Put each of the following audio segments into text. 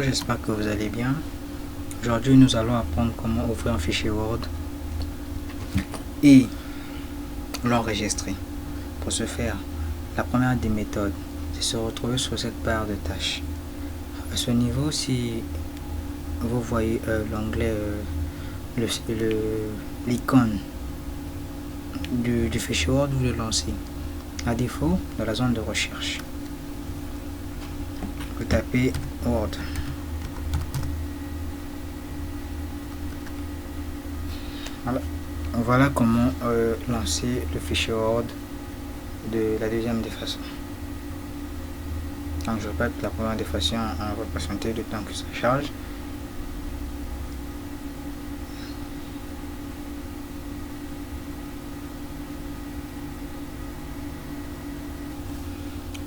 j'espère que vous allez bien. Aujourd'hui, nous allons apprendre comment ouvrir un fichier Word et l'enregistrer. Pour ce faire, la première des méthodes, c'est se retrouver sur cette barre de tâches. À ce niveau, si vous voyez l'onglet, l'icône du fichier Word, vous le lancez. À défaut, dans la zone de recherche, vous tapez Word. Voilà comment lancer le fichier Word de la deuxième des façons. Donc je répète, la première des façons, on va patienter le temps que ça charge.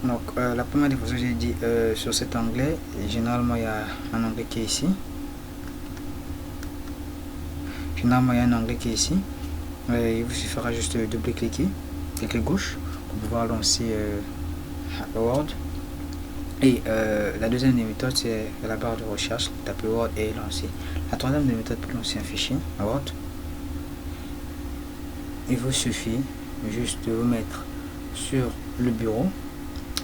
Donc la première des façons, j'ai dit sur cet onglet, généralement il y a un onglet qui est ici. Généralement il y a un onglet qui est ici. Il vous suffira juste de double-cliquer, cliquer gauche pour pouvoir lancer Word. Et la deuxième des méthodes, c'est la barre de recherche, taper Word et lancer. La troisième des méthodes pour lancer un fichier Word, il vous suffit juste de vous mettre sur le bureau,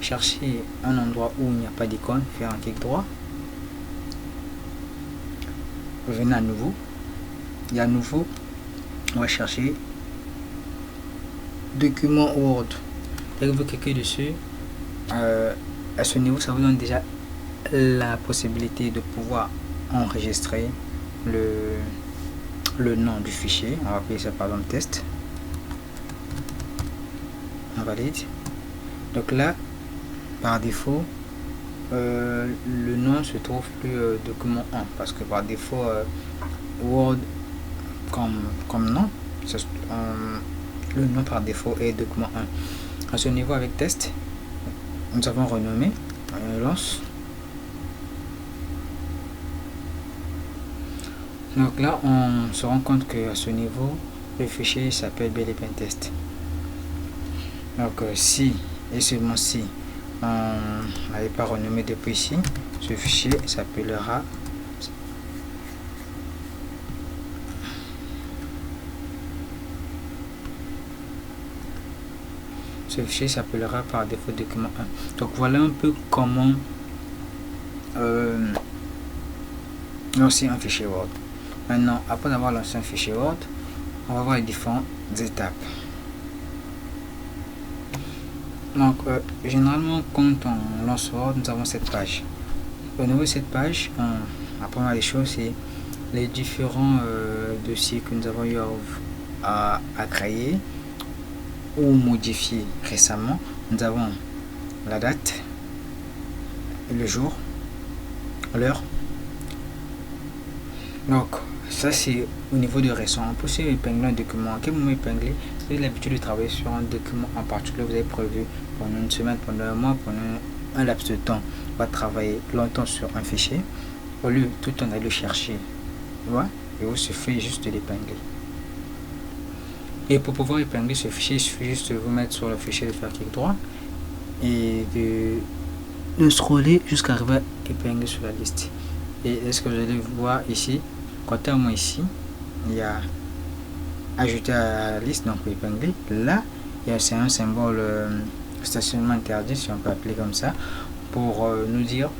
chercher un endroit où il n'y a pas d'icône, faire un clic droit, revenez à nouveau, et à nouveau on va chercher document Word. Dès que vous cliquez dessus, à ce niveau, ça vous donne déjà la possibilité de pouvoir enregistrer le nom du fichier. On va appeler ça par exemple test. On valide. Donc là, par défaut, le nom se trouve plus document 1 parce que par défaut Word comme nom, le nom par défaut est document 1. À ce niveau, avec test, nous avons renommé, on lance. Donc là, on se rend compte que à ce niveau, le fichier s'appelle bel et bien test. Donc si et seulement si on n'avait pas renommé depuis ici, ce fichier s'appellera par défaut document 1. Donc voilà un peu comment lancer un fichier Word. Maintenant, après avoir lancé un fichier Word, on va voir les différentes étapes. Donc généralement quand on lance Word, nous avons cette page. Au niveau de cette page, la première des choses, c'est les différents dossiers que nous avons eu à créer ou modifier récemment. Nous avons la date, le jour, l'heure. Donc ça c'est au niveau de récent. On peut aussi épingler un document. À quel moment épingler? Vous avez l'habitude de travailler sur un document en particulier, vous avez prévu pendant une semaine, pendant un mois, pendant un laps de temps, on va travailler longtemps sur un fichier. Au lieu tout le temps d'aller le chercher, voilà, il vous suffit juste de l'épingler. Et pour pouvoir épingler ce fichier, il suffit juste de vous mettre sur le fichier, de faire clic droit et de scroller jusqu'à arriver à épingler sur la liste. Et est-ce que vous allez voir ici, côté à moi ici, il y a ajouter à la liste, donc épingler. Là, c'est un symbole stationnement interdit, si on peut appeler comme ça, pour nous dire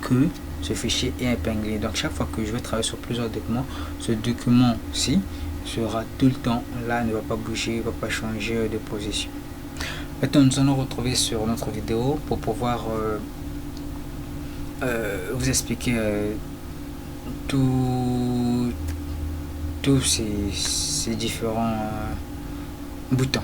que ce fichier est épinglé. Donc chaque fois que je vais travailler sur plusieurs documents, ce document-ci sera tout le temps là, ne va pas bouger, ne va pas changer de position. Maintenant, nous allons retrouver sur notre vidéo pour pouvoir vous expliquer tous ces différents boutons.